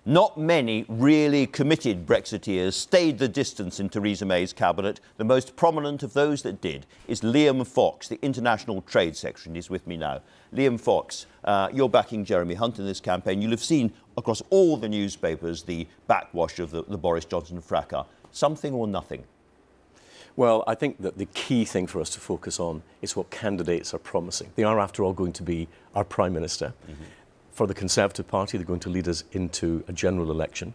Not many really committed Brexiteers stayed the distance in Theresa May's cabinet. The most prominent of those that did is Liam Fox, the International Trade Secretary. He's with me now. Liam Fox, you're backing Jeremy Hunt in this campaign. You'll have seen across all the newspapers the backwash of the Boris Johnson fracas. Something or nothing? Well, I think that the key thing for us to focus on is what candidates are promising. They are, after all, going to be our Prime Minister. For the Conservative Party, they're going to lead us into a general election.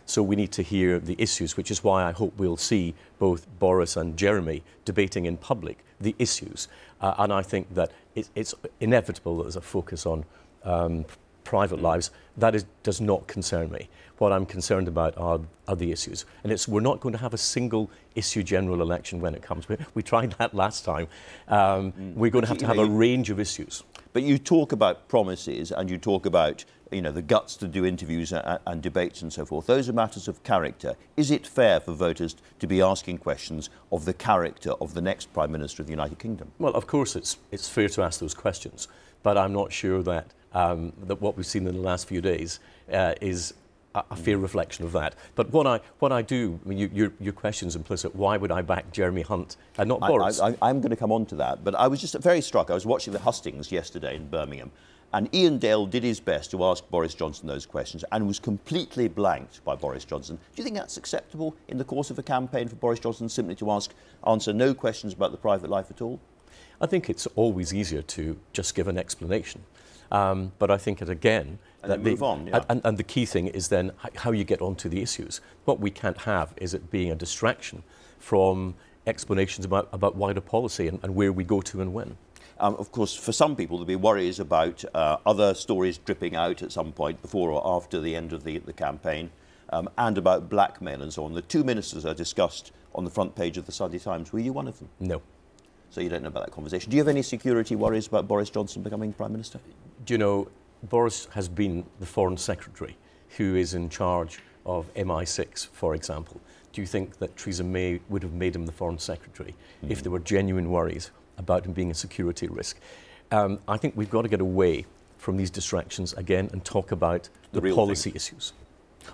So we need to hear the issues, which is why I hope we'll see both Boris and Jeremy debating in public the issues. And I think that it's inevitable that there's a focus on private lives. That does not concern me. What I'm concerned about are the issues. And we're not going to have a single issue general election when it comes. We tried that last time. We're going to have a range of issues. But you talk about promises and you talk about, the guts to do interviews and debates and so forth. Those are matters of character. Is it fair for voters to be asking questions of the character of the next Prime Minister of the United Kingdom? Well, of course it's fair to ask those questions, but I'm not sure that what we've seen in the last few days is a fair reflection of that. But what I do, your question's implicit, why would I back Jeremy Hunt and not Boris? I'm going to come on to that, but I was just very struck. I was watching the hustings yesterday in Birmingham, and Ian Dale did his best to ask Boris Johnson those questions and was completely blanked by Boris Johnson. Do you think that's acceptable in the course of a campaign for Boris Johnson simply to answer no questions about the private life at all? I think it's always easier to just give an explanation. But I think again... And move on, yeah. And the key thing is then how you get onto the issues. What we can't have is it being a distraction from explanations about wider policy and where we go to and when. Of course, for some people, there'll be worries about other stories dripping out at some point before or after the end of the campaign, and about blackmail and so on. The two ministers are discussed on the front page of the Sunday Times. Were you one of them? No. So you don't know about that conversation. Do you have any security worries about Boris Johnson becoming Prime Minister? Do you know, Boris has been the Foreign Secretary who is in charge of MI6, for example. Do you think that Theresa May would have made him the Foreign Secretary if there were genuine worries about him being a security risk? I think we've got to get away from these distractions again and talk about the policy issues.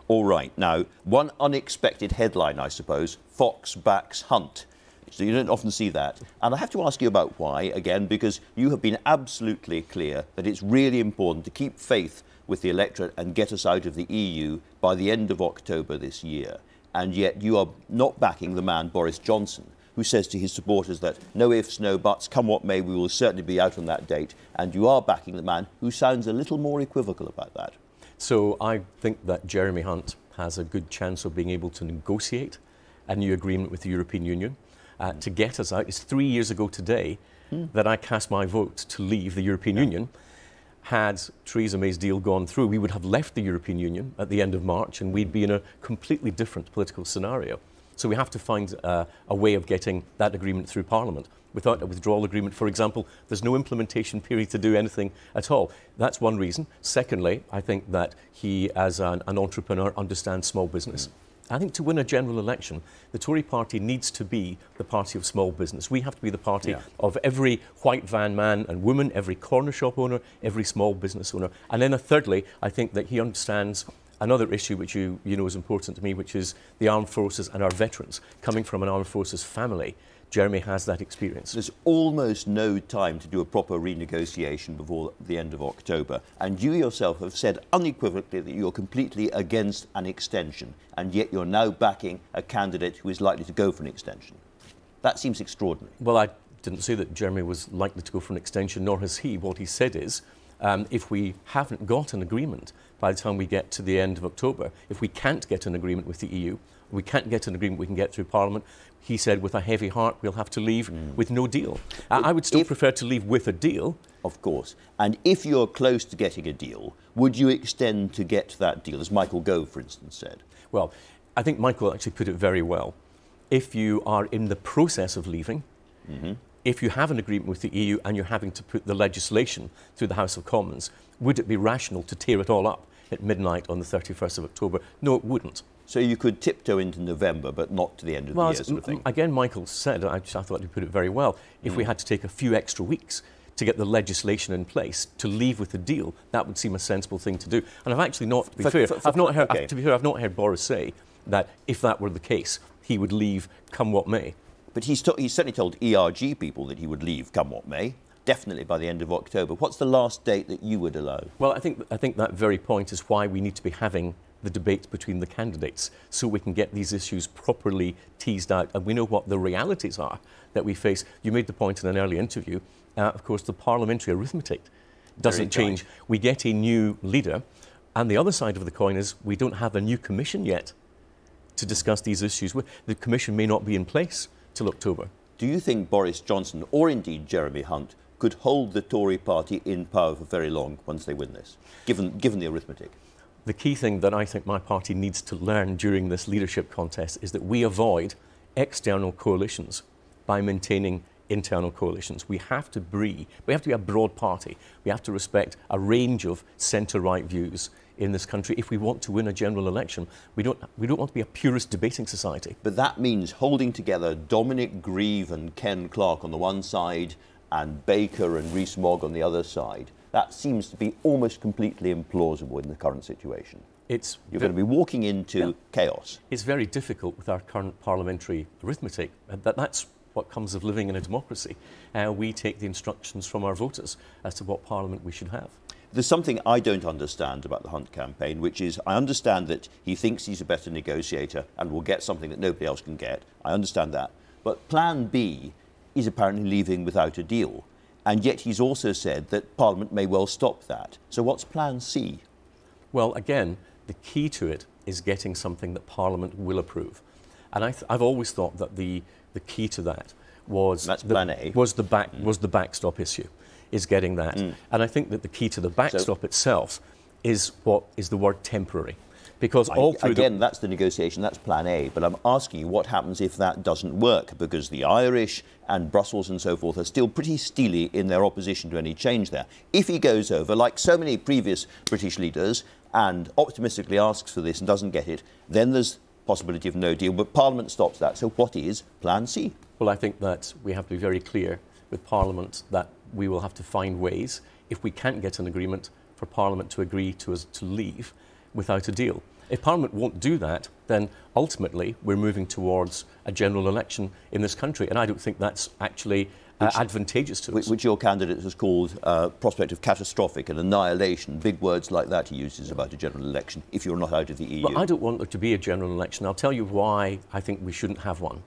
All right. Now, one unexpected headline, I suppose, Fox backs Hunt. So you don't often see that. And I have to ask you about why, again, because you have been absolutely clear that it's really important to keep faith with the electorate and get us out of the EU by the end of October this year. And yet you are not backing the man, Boris Johnson, who says to his supporters that no ifs, no buts, come what may, we will certainly be out on that date. And you are backing the man who sounds a little more equivocal about that. So I think that Jeremy Hunt has a good chance of being able to negotiate a new agreement with the European Union. To get us out. It's 3 years ago today that I cast my vote to leave the European Union. Had Theresa May's deal gone through, we would have left the European Union at the end of March and we'd be in a completely different political scenario. So we have to find a way of getting that agreement through Parliament. Without a withdrawal agreement, for example, there's no implementation period to do anything at all. That's one reason. Secondly, I think that he, as an entrepreneur, understands small business. I think to win a general election, the Tory party needs to be the party of small business. We have to be the party of every white van man and woman, every corner shop owner, every small business owner. And then thirdly, I think that he understands another issue which you know is important to me, which is the armed forces and our veterans. Coming from an armed forces family, Jeremy has that experience. There's almost no time to do a proper renegotiation before the end of October. And you yourself have said unequivocally that you're completely against an extension, and yet you're now backing a candidate who is likely to go for an extension. That seems extraordinary. Well, I didn't say that Jeremy was likely to go for an extension, nor has he. What he said is, if we haven't got an agreement by the time we get to the end of October, if we can't get an agreement with the EU, we can't get an agreement we can get through Parliament, he said, with a heavy heart, we'll have to leave with no deal. I would still prefer to leave with a deal. Of course. And if you're close to getting a deal, would you extend to get that deal, as Michael Gove, for instance, said? Well, I think Michael actually put it very well. If you are in the process of leaving, if you have an agreement with the EU and you're having to put the legislation through the House of Commons, would it be rational to tear it all up at midnight on the 31st of October? No, it wouldn't. So you could tiptoe into November, but not to the end of the year, sort of thing. Again, Michael said, I thought he put it very well, if we had to take a few extra weeks to get the legislation in place to leave with the deal, that would seem a sensible thing to do. And I've actually not, to be fair, I've not heard, okay. to be fair, I've not heard Boris say that if that were the case, he would leave come what may. But he's certainly told ERG people that he would leave come what may, definitely by the end of October. What's the last date that you would allow? Well, I think that very point is why we need to be having the debate between the candidates so we can get these issues properly teased out and we know what the realities are that we face. You made the point in an early interview, of course, the parliamentary arithmetic doesn't change. We get a new leader, and the other side of the coin is we don't have a new commission yet to discuss these issues. The commission may not be in place till October. Do you think Boris Johnson, or indeed Jeremy Hunt, could hold the Tory party in power for very long once they win this, given the arithmetic? The key thing that I think my party needs to learn during this leadership contest is that we avoid external coalitions by maintaining internal coalitions. We have to be a broad party. We have to respect a range of centre-right views in this country if we want to win a general election. We don't want to be a purist debating society. But that means holding together Dominic Grieve and Ken Clarke on the one side and Baker and Rees-Mogg on the other side. That seems to be almost completely implausible in the current situation. You're going to be walking into chaos. It's very difficult with our current parliamentary arithmetic. That's what comes of living in a democracy. We take the instructions from our voters as to what parliament we should have. There's something I don't understand about the Hunt campaign, which is I understand that he thinks he's a better negotiator and will get something that nobody else can get. I understand that. But Plan B is apparently leaving without a deal. And yet he's also said that Parliament may well stop that. So what's Plan C? Well, again, the key to it is getting something that Parliament will approve. And I've always thought that the key to that was Plan A. was the backstop issue, is getting that. And I think that the key to the backstop itself is the word temporary. Because that's the negotiation, that's Plan A. But I'm asking you, what happens if that doesn't work? Because the Irish and Brussels and so forth are still pretty steely in their opposition to any change there. If he goes over, like so many previous British leaders, and optimistically asks for this and doesn't get it, then there's possibility of no deal. But Parliament stops that. So what is Plan C? Well, I think that we have to be very clear with Parliament that we will have to find ways, if we can't get an agreement, for Parliament to agree to us to leave without a deal. If Parliament won't do that, then ultimately we're moving towards a general election in this country, and I don't think that's actually advantageous to us. Which your candidate has called prospect of catastrophic and annihilation, big words like that he uses about a general election, if you're not out of the EU. Well, I don't want there to be a general election. I'll tell you why I think we shouldn't have one.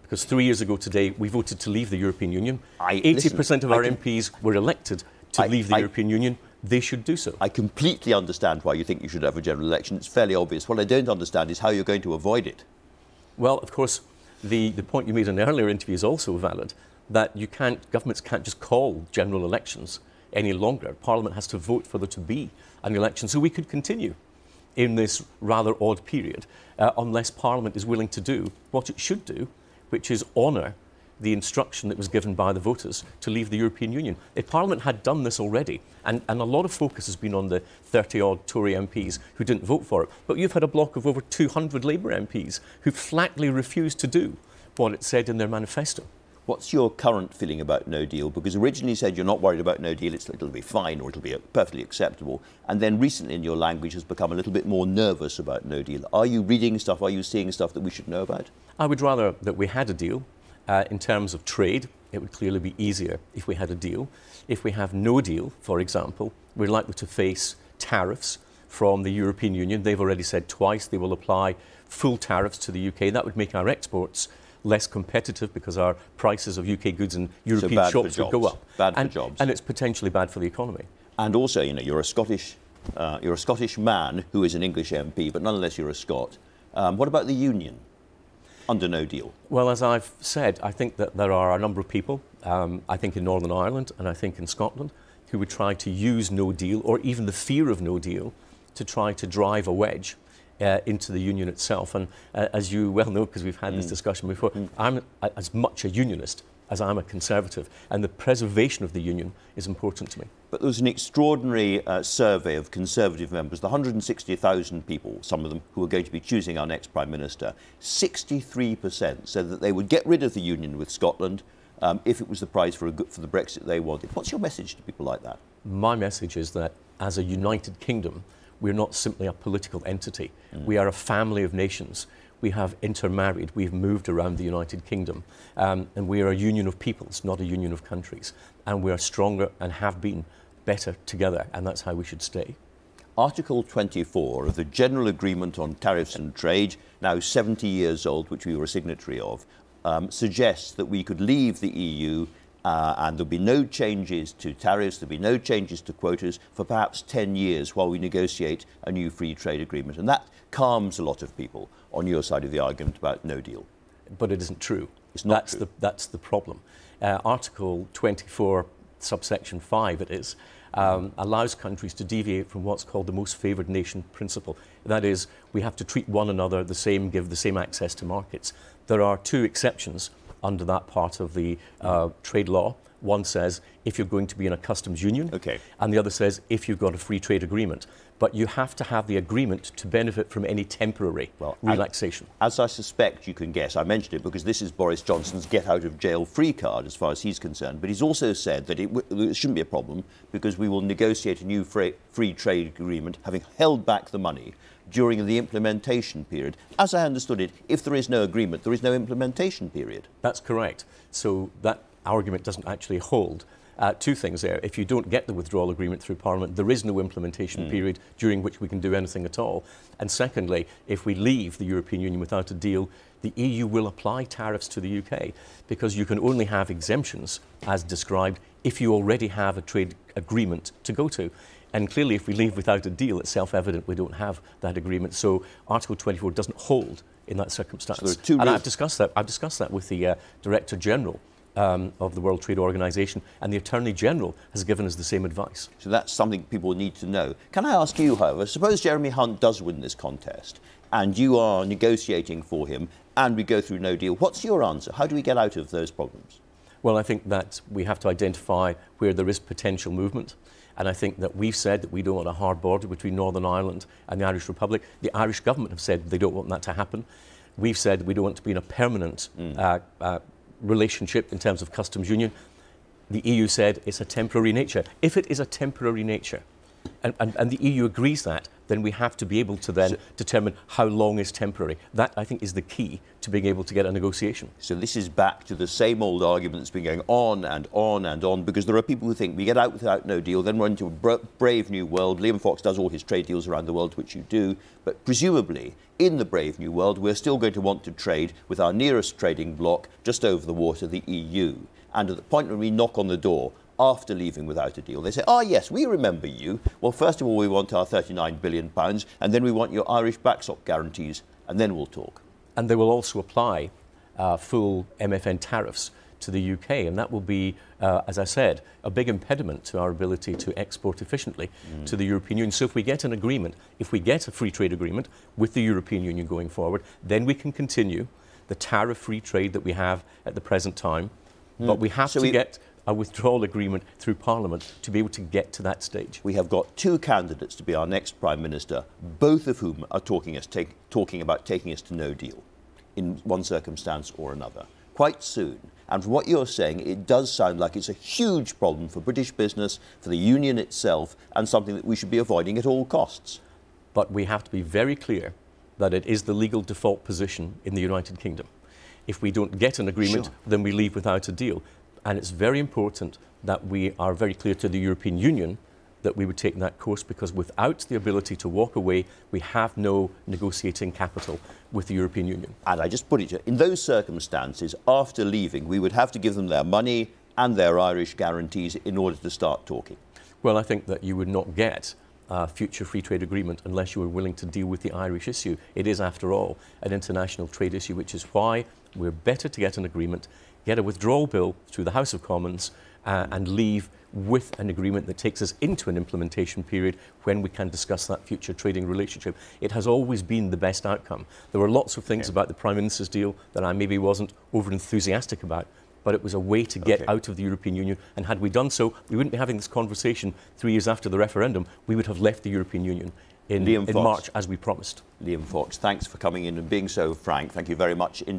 Because 3 years ago today, we voted to leave the European Union. 80% of our MPs were elected to leave the European Union. They should do so. I completely understand why you think you should have a general election. It's fairly obvious. What I don't understand is how you're going to avoid it. Well, of course, the point you made in an earlier interview is also valid, that governments can't just call general elections any longer. Parliament has to vote for there to be an election. So we could continue in this rather odd period unless Parliament is willing to do what it should do, which is honour the instruction that was given by the voters to leave the European Union. If Parliament had done this already, and a lot of focus has been on the 30-odd Tory MPs who didn't vote for it, but you've had a block of over 200 Labour MPs who flatly refused to do what it said in their manifesto. What's your current feeling about no deal? Because originally you said you're not worried about no deal, it'll be fine or it'll be perfectly acceptable. And then recently in your language has become a little bit more nervous about no deal. Are you reading stuff, are you seeing stuff that we should know about? I would rather that we had a deal. In terms of trade, it would clearly be easier if we had a deal. If we have no deal, for example, we're likely to face tariffs from the European Union. They've already said twice they will apply full tariffs to the UK. That would make our exports less competitive because our prices of UK goods in European shops would go up. Bad for jobs. And it's potentially bad for the economy. And also, you're a Scottish man who is an English MP, but nonetheless you're a Scot. What about the Union under no deal? Well, as I've said, I think that there are a number of people, I think in Northern Ireland and I think in Scotland, who would try to use no deal or even the fear of no deal to try to drive a wedge into the union itself. And as you well know, because we've had this discussion before, I'm as much a unionist as I'm a Conservative, and the preservation of the union is important to me. But there was an extraordinary survey of Conservative members, the 160,000 people, some of them, who are going to be choosing our next Prime Minister. 63% said that they would get rid of the union with Scotland, if it was the price for the Brexit they wanted. What's your message to people like that? My message is that as a united kingdom, we're not simply a political entity. We are a family of nations. We have intermarried. We've moved around the United Kingdom. And we are a union of peoples, not a union of countries. And we are stronger and have been better together. And that's how we should stay. Article 24 of the General Agreement on Tariffs and Trade, now 70 years old, which we were a signatory of, suggests that we could leave the EU and there'll be no changes to tariffs, there'll be no changes to quotas for perhaps 10 years while we negotiate a new free trade agreement. And that calms a lot of people on your side of the argument about no deal. But it isn't true. It's not true. That's the problem. Article 24, subsection 5, it is, allows countries to deviate from what's called the most favoured nation principle. That is, we have to treat one another the same, give the same access to markets. There are two exceptions under that part of the trade law. One says if you're going to be in a customs union, and the other says if you've got a free trade agreement. But you have to have the agreement to benefit from any temporary relaxation. As I suspect you can guess, I mentioned it because this is Boris Johnson's get-out-of-jail-free card as far as he's concerned, but he's also said that it shouldn't be a problem because we will negotiate a new free trade agreement having held back the money during the implementation period. As I understood it, if there is no agreement, there is no implementation period. That's correct. So that argument doesn't actually hold. Two things there. If you don't get the withdrawal agreement through Parliament, there is no implementation period during which we can do anything at all. And secondly, if we leave the European Union without a deal, the EU will apply tariffs to the UK because you can only have exemptions, as described, if you already have a trade agreement to go to. And clearly, if we leave without a deal, it's self-evident we don't have that agreement. So Article 24 doesn't hold in that circumstance. So and I've discussed that with the Director General of the World Trade Organization, and the Attorney General has given us the same advice. So that's something people need to know. Can I ask you, however, suppose Jeremy Hunt does win this contest and you are negotiating for him and we go through no deal, what's your answer? How do we get out of those problems? Well, I think that we have to identify where there is potential movement. And I think that we've said that we don't want a hard border between Northern Ireland and the Irish Republic. The Irish government have said they don't want that to happen. We've said we don't want to be in a permanent relationship in terms of customs union. The EU said it's a temporary nature. If it is a temporary nature, and the EU agrees that, then we have to be able to then determine how long is temporary. That, I think, is the key to being able to get a negotiation. So this is back to the same old argument that's been going on and on and on, because there are people who think we get out without no deal, then we're into a brave new world. Liam Fox does all his trade deals around the world, which you do, but presumably in the brave new world, we're still going to want to trade with our nearest trading bloc just over the water, the EU. And at the point when we knock on the door, after leaving without a deal, they say, oh yes, we remember you. Well, first of all, we want our £39 billion, and then we want your Irish backstop guarantees, and then we'll talk. And they will also apply full MFN tariffs to the UK, and that will be, as I said, a big impediment to our ability to export efficiently to the European Union. So if we get an agreement, if we get a free trade agreement with the European Union going forward, then we can continue the tariff-free trade that we have at the present time, but we have to get a withdrawal agreement through Parliament to be able to get to that stage. We have got two candidates to be our next Prime Minister, both of whom are talking about taking us to no deal in one circumstance or another, quite soon. And from what you're saying, it does sound like it's a huge problem for British business, for the Union itself, and something that we should be avoiding at all costs. But we have to be very clear that it is the legal default position in the United Kingdom. If we don't get an agreement, then we leave without a deal. And it's very important that we are very clear to the European Union that we would take that course, because without the ability to walk away, we have no negotiating capital with the European Union. And I just put it, in those circumstances, after leaving, we would have to give them their money and their Irish guarantees in order to start talking. Well, I think that you would not get a future free trade agreement unless you were willing to deal with the Irish issue. It is, after all, an international trade issue, which is why we're better to get an agreement, get a withdrawal bill through the House of Commons, and leave with an agreement that takes us into an implementation period when we can discuss that future trading relationship. It has always been the best outcome. There were lots of things about the Prime Minister's deal that I maybe wasn't over-enthusiastic about, but it was a way to get out of the European Union, and had we done so, we wouldn't be having this conversation 3 years after the referendum. We would have left the European Union in March, as we promised. Liam Fox, thanks for coming in and being so frank. Thank you very much indeed.